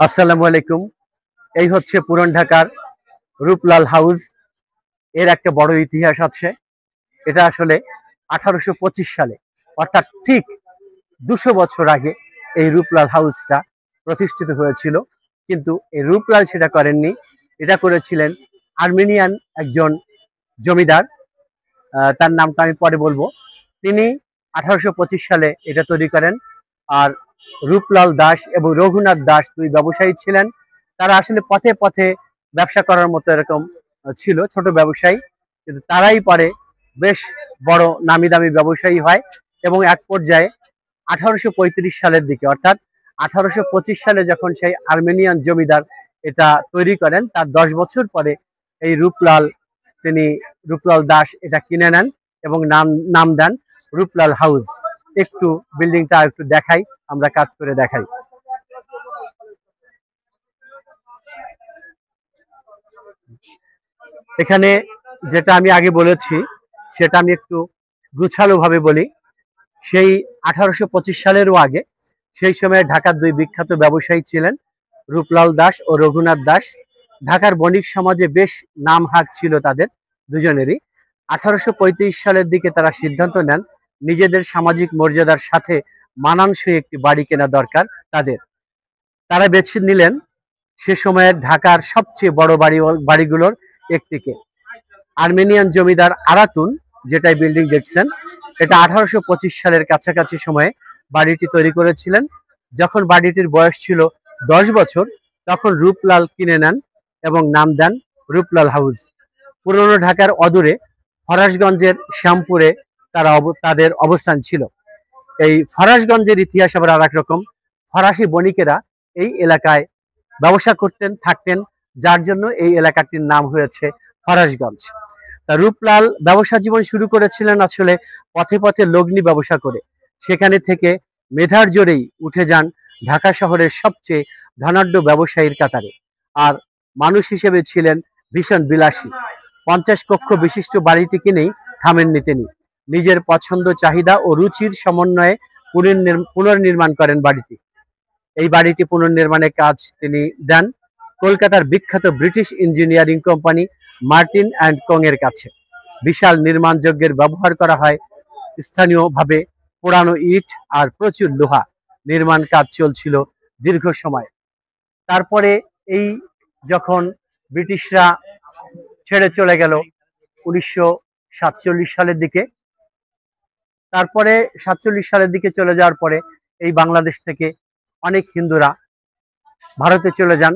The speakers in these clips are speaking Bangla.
আসসালামু আলাইকুম। এই হচ্ছে পুরান ঢাকার রূপলাল হাউস। এর একটা বড় ইতিহাস আছে। এটা আসলে 1825 সালে, অর্থাৎ ঠিক 200 বছর আগে এই রূপলাল হাউসটা প্রতিষ্ঠিত হয়েছিল। কিন্তু এই রূপলাল সেটা করেননি, এটা করেছিলেন আর্মেনিয়ান একজন জমিদার। তার নামটা আমি পরে বলবো। তিনি 1825 সালে এটা তৈরি করেন। আর রূপলাল দাস এবং রঘুনাথ দাস দুই ব্যবসায়ী ছিলেন। তারা আসলে পথে পথে ব্যবসা করার মতো এরকম ছিল, ছোট ব্যবসায়ী, কিন্তু তারাই পরে বেশ বড় নামি দামি ব্যবসায়ী হয়। এবং এক পর্যায়ে 1835 সালের দিকে, অর্থাৎ 1825 সালে যখন সেই আর্মেনিয়ান জমিদার এটা তৈরি করেন, তার 10 বছর পরে এই রূপলাল দাস এটা কিনে নেন এবং নাম দেন রূপলাল হাউস। একটু বিল্ডিংটা একটু দেখাই, আমরা কাজ করে দেখাই। এখানে যেটা আমি আগে বলেছি সেটা আমি একটু গুছালো ভাবে বলি। সেই 1825 সালেরও আগে, সেই সময় ঢাকার দুই বিখ্যাত ব্যবসায়ী ছিলেন রূপলাল দাস ও রঘুনাথ দাস। ঢাকার বণিক সমাজে বেশ নাম হাক ছিল তাদের দুজনেরই। 1835 সালের দিকে তারা সিদ্ধান্ত নেন নিজেদের সামাজিক মর্যাদার সাথে মানানসই একটি বাড়ি কেনা দরকার তাদের। তারা বেছে নিলেন সে সময়ের ঢাকার সবচেয়ে বড় বাড়িগুলোর একটিকে। আর্মেনিয়ান জমিদার আরাতুন, যেটাই বিল্ডিং দেখছেন, এটা 1825 সালের কাছাকাছি সময়ে বাড়িটি তৈরি করেছিলেন। যখন বাড়িটির বয়স ছিল 10 বছর, তখন রূপলাল কিনে নেন এবং নাম দেন রূপলাল হাউস। পুরনো ঢাকার অদূরে ফরাসগঞ্জের শ্যামপুরে তাদের অবস্থান ছিল। এই ফরাসগঞ্জের ইতিহাস আবার আর এক রকম। ফরাসি বণিকেরা এই এলাকায় ব্যবসা করতেন, থাকতেন, যার জন্য এই এলাকাটির নাম হয়েছে ফরাসগঞ্জ। তা রূপলাল ব্যবসা জীবন শুরু করেছিলেন আসলে পথে পথে লগ্নি ব্যবসা করে। সেখানে থেকে মেধার জোরেই উঠে যান ঢাকা শহরের সবচেয়ে ধনাঢ্য ব্যবসায়ীর কাতারে। আর মানুষ হিসেবে ছিলেন ভীষণ বিলাসী। 50 কক্ষ বিশিষ্ট বাড়িটি কিনেই থামেননি তিনি। নিজের পছন্দ, চাহিদা ও রুচির সমন্বয়ে পুনর্নির্মাণ করেন বাড়িটি। এই বাড়িটি পুনর্নির্মাণের কাজ তিনি দেন কলকাতার বিখ্যাত British engineering company Martin and Co এর কাছে। বিশাল নির্মাণযজ্ঞের ব্যবহার করা হয় স্থানীয়ভাবে পোড়ানো ইট আর প্রচুর লোহা। নির্মাণ কাজ চলছিল দীর্ঘ সময়। তারপরে এই যখন ব্রিটিশরা ছেড়ে চলে গেল 1947 সালের দিকে, তারপরে 47 সালের দিকে চলে যাওয়ার পরে এই বাংলাদেশ থেকে অনেক হিন্দুরা ভারতে চলে যান।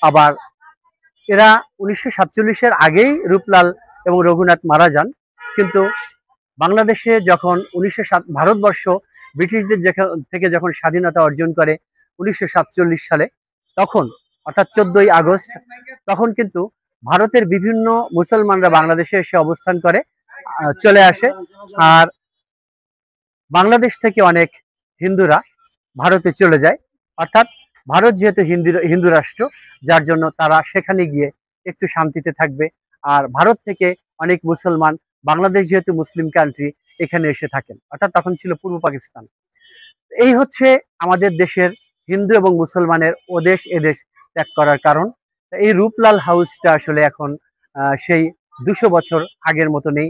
আবার এরা 1947-এর আগেই রূপলাল এবং রঘুনাথ মারা যান। কিন্তু বাংলাদেশে যখন ভারতবর্ষ ব্রিটিশদের থেকে যখন স্বাধীনতা অর্জন করে 1947 সালে, তখন অর্থাৎ 14ই আগস্ট, তখন কিন্তু ভারতের বিভিন্ন মুসলমানরা বাংলাদেশে এসে অবস্থান করে, চলে আসে। আর বাংলাদেশ থেকে অনেক হিন্দুরা ভারতে চলে যায়। অর্থাৎ ভারত যেহেতু হিন্দু রাষ্ট্র, যার জন্য তারা সেখানে গিয়ে একটু শান্তিতে থাকবে। আর ভারত থেকে অনেক মুসলমান, বাংলাদেশ যেহেতু মুসলিম কান্ট্রি, এখানে এসে থাকেন। অর্থাৎ তখন ছিল পূর্ব পাকিস্তান। এই হচ্ছে আমাদের দেশের হিন্দু এবং মুসলমানের ওদেশ এদেশ ত্যাগ করার কারণ। এই রূপলাল হাউসটা আসলে এখন সেই 200 বছর আগের মতো নেই।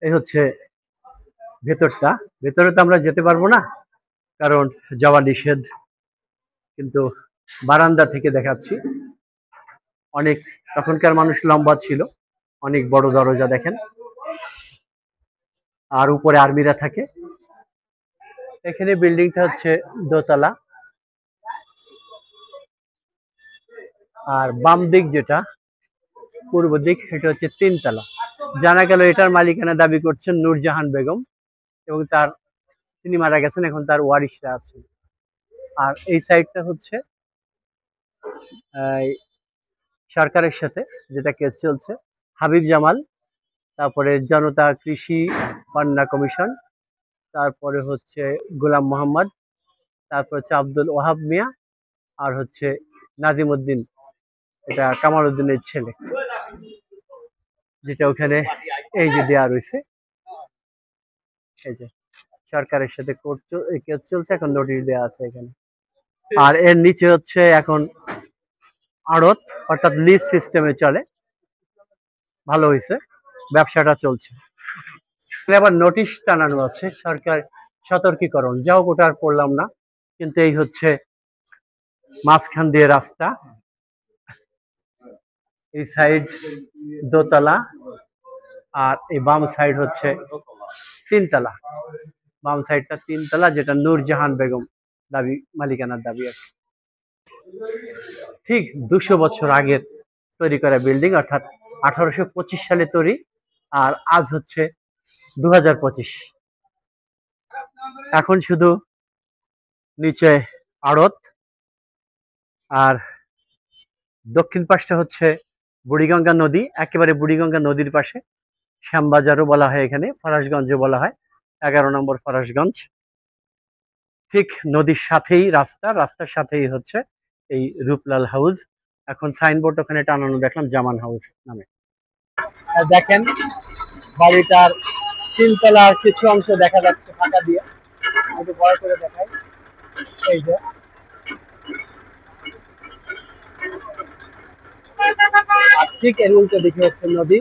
এই হচ্ছে ভেতরটা। ভেতরে তো আমরা যেতে পারবো না, কারণ যাওয়া নিষেধ, কিন্তু বারান্দা থেকে দেখাচ্ছি। অনেক, তখনকার মানুষ লম্বা ছিল, অনেক বড় দরজা দেখেন, আর উপরে আর্মিরা থাকে। এখানে বিল্ডিংটা হচ্ছে দোতলা, আর বাম দিক যেটা পূর্ব দিক, এটা হচ্ছে 3তলা। জানা গেল এটার মালিকানা দাবি করছেন নূরজাহান বেগম, এবং তিনি মারা গেছেন, এখন তার ওয়ারিশরা আছে। আর এই সাইডটা হচ্ছে সরকারের সাথে যেটা কেস চলছে, হাবিব জামাল, তারপরে জনতা কৃষি পান্না কমিশন, তারপরে হচ্ছে গোলাম মোহাম্মদ, তারপর হচ্ছে আব্দুল ওহাব মিয়া, আর হচ্ছে নাজিম উদ্দিন, এটা কামাল উদ্দিনের ছেলে, যেটা ওখানে এই যে দেয়া রয়েছে। এই যে সরকারের সাথে কেস চলছে, এখন নোটিশ দেওয়া আছে এখানে। আর এর নিচে হচ্ছে এখন আড়ত, অর্থাৎ লিজ সিস্টেমে চলে। ভালো হয়েছে, ব্যবসাটা চলছে। আবার নোটিশ টানানো আছে, সরকার সতর্কীকরণ, যাও ওটা আর পড়লাম না। কিন্তু এই হচ্ছে মাঝখান দিয়ে রাস্তা, এই সাইড দোতলা, আর এই বাম সাইড হচ্ছে তিনতলা। বাম সাইডটা তিনতলা, যেটা নূরজাহান বেগম দাবি, মালিকানার দাবি আর কি। ঠিক 200 বছর আগের তৈরি করা বিল্ডিং, অর্থাৎ 1825 সালে তৈরি, আর আজ হচ্ছে 2025। এখন শুধু নিচে আড়ত, আর দক্ষিণ পাশটা হচ্ছে বুড়িগঙ্গা নদী, একেবারে বুড়িগঙ্গা নদীর পাশে। শ্যামবাজারও বলা হয় এখানে, ফরাসগঞ্জও বলা হয়, 11 নম্বর ফরাসগঞ্জ। ঠিক নদীর সাথেই রাস্তা, রাস্তার সাথেই হচ্ছে এই রূপলাল হাউস। এখন সাইনবোর্ড ওখানে টানানো দেখলাম, জামান হাউস নামে। দেখেন বাড়িটার তিনতলার কিছু অংশ দেখা যাচ্ছে ফাঁকা দিয়ে, একটু বড় করে দেখাই। এই যে ঠিক এর উল্টো দিকে হচ্ছে নদী,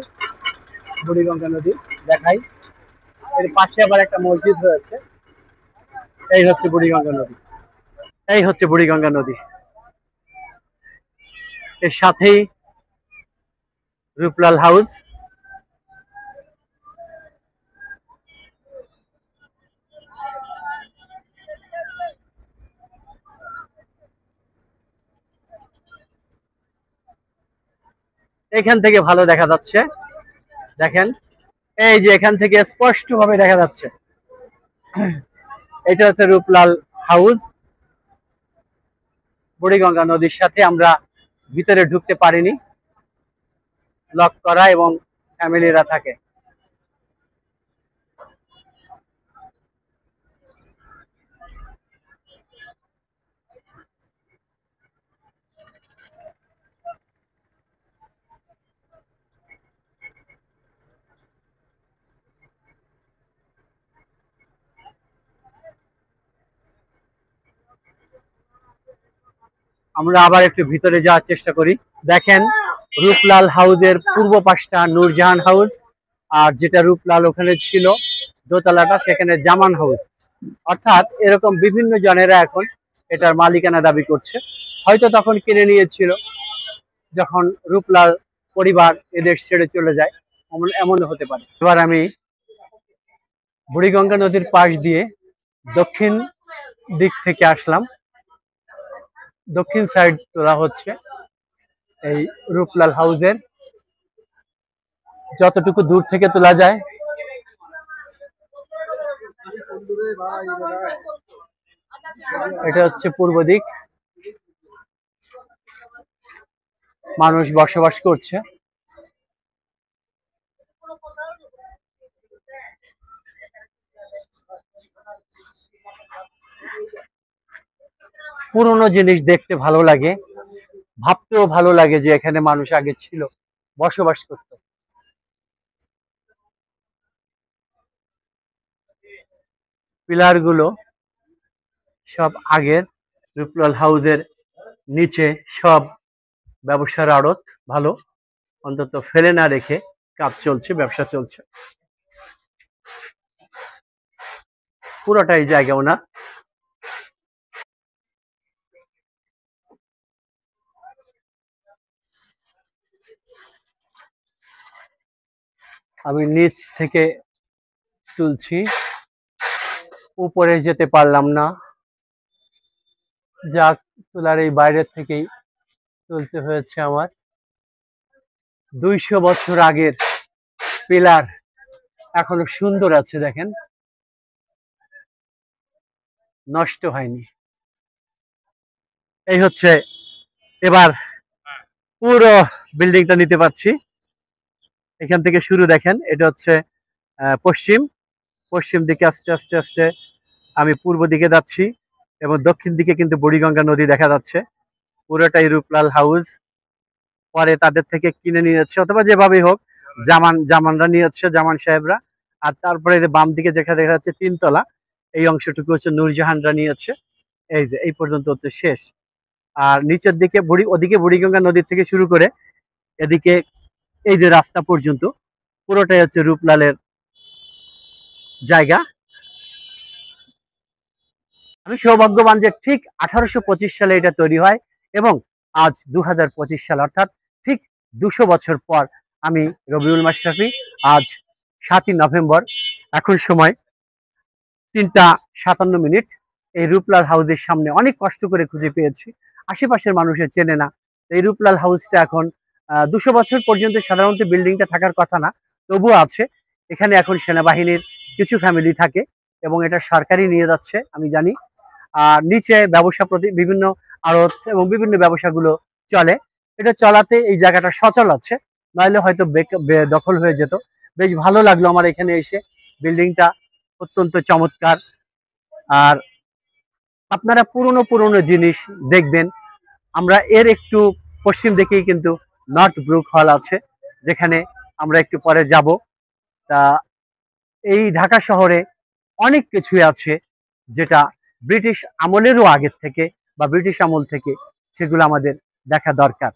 বুড়িগঙ্গা নদী দেখাই। এর পাশে আবার একটা মসজিদ রয়েছে। এই হচ্ছে বুড়িগঙ্গা নদী, এই হচ্ছে বুড়িগঙ্গা নদী। এর সাথেই রূপলাল হাউস। এখান থেকে ভালো দেখা যাচ্ছে, দেখেন এই যে এখান থেকে স্পষ্ট ভাবে দেখা যাচ্ছে। এটা হচ্ছে রূপলাল হাউস। বুড়িগঙ্গা নদীর সাথে আমরা ভিতরে ঢুকতে পারিনি, লক করা, এবং ফ্যামিলিরা থাকে। আমরা আবার একটু ভিতরে যাওয়ার চেষ্টা করি। দেখেন রূপলাল হাউসের পূর্ব পাশটা নূরজাহান হাউস, আর যেটা রূপলাল ওখানে ছিল দোতলাটা, সেখানে জামান হাউস। অর্থাৎ এরকম বিভিন্ন জনেরা এখন এটার মালিকানা দাবি করছে। হয়তো তখন কিনে নিয়েছিল যখন রূপলাল পরিবার এদেশ ছেড়ে চলে যায়, এমনও হতে পারে। এবার আমি বুড়িগঙ্গা নদীর পাশ দিয়ে দক্ষিণ দিক থেকে আসলাম। দক্ষিণ সাইড তোলা হচ্ছে এই রূপলাল হাউসের, যতটুকু দূর থেকে তোলা যায়। এটা হচ্ছে পূর্ব দিক, মানুষ বসবাস করছে। পুরনো জিনিস দেখতে ভালো লাগে, ভাবতেও ভালো লাগে যে এখানে মানুষ আগে ছিল, বসবাস করত। পিলার গুলো সব আগের। রূপলাল হাউসের নিচে সব ব্যবসার আড়ত, ভালো, অন্তত ফেলে না রেখে কাজ চলছে, ব্যবসা চলছে। পুরোটাই জায়গা ওনার। আমি নিচ থেকে তুলছি, উপরে যেতে পারলাম না, যা তোলার এই বাইরের থেকেই তুলতে হয়েছে আমার। 200 বছর আগের পিলার এখনো সুন্দর আছে, দেখেন নষ্ট হয়নি। এই হচ্ছে, এবার পুরো বিল্ডিংটা নিতে পারছি। এখান থেকে শুরু, দেখেন এটা হচ্ছে পশ্চিম, পশ্চিম দিকে আস্তে আস্তে আস্তে আমি পূর্ব দিকে যাচ্ছি, এবং দক্ষিণ দিকে কিন্তু বুড়িগঙ্গা নদী দেখা যাচ্ছে। পুরোটাই রূপলাল হাউস। পরে তাদের থেকে কিনে নিয়েছে, অথবা যেভাবেই হোক জামানরা নিয়েছে, জামান সাহেবরা। আর তারপরে যে বাম দিকে যেখানে দেখা যাচ্ছে তিনতলা, এই অংশটুকু হচ্ছে নূরজাহানরা নিয়েছে। এই যে এই পর্যন্ত হচ্ছে শেষ। আর নিচের দিকে ওদিকে বুড়িগঙ্গা নদীর থেকে শুরু করে এদিকে এই যে রাস্তা পর্যন্ত পুরোটাই হচ্ছে রূপলালের জায়গা। আমি সৌভাগ্যবান যে ঠিক 1825 সালে এটা তৈরি হয় এবং আজ 2025 সাল, অর্থাৎ ঠিক 200 বছর পর আমি রবিউল মাশরাফি আজ 7ই নভেম্বর, এখন সময় 3টা 57 মিনিট, এই রূপলাল হাউসের সামনে অনেক কষ্ট করে খুঁজে পেয়েছি। আশেপাশের মানুষে চেনে না। এই রূপলাল হাউসটা এখন 200 বছর পর্যন্ত সাধারণত বিল্ডিংটা থাকার কথা না, তবুও আছে। এখানে এখন সেনাবাহিনীর কিছু ফ্যামিলি থাকে এবং এটা সরকারি নিয়ে যাচ্ছে আমি জানি। আর নিচে ব্যবসা বিভিন্ন আড়ত এবং বিভিন্ন ব্যবসাগুলো চলে। এটা চলাতে এই জায়গাটা সচল আছে, নইলে হয়তো দখল হয়ে যেত। বেশ ভালো লাগলো আমার এখানে এসে, বিল্ডিংটা অত্যন্ত চমৎকার। আর আপনারা পুরনো পুরনো জিনিস দেখবেন। আমরা এর একটু পশ্চিম দিকেই কিন্তু নর্থ ব্রুক হল আছে, যেখানে আমরা একটু পরে যাব। তা এই ঢাকা শহরে অনেক কিছুই আছে যেটা ব্রিটিশ আমলেরও আগের থেকে বা ব্রিটিশ আমল থেকে, সেগুলো আমাদের দেখা দরকার।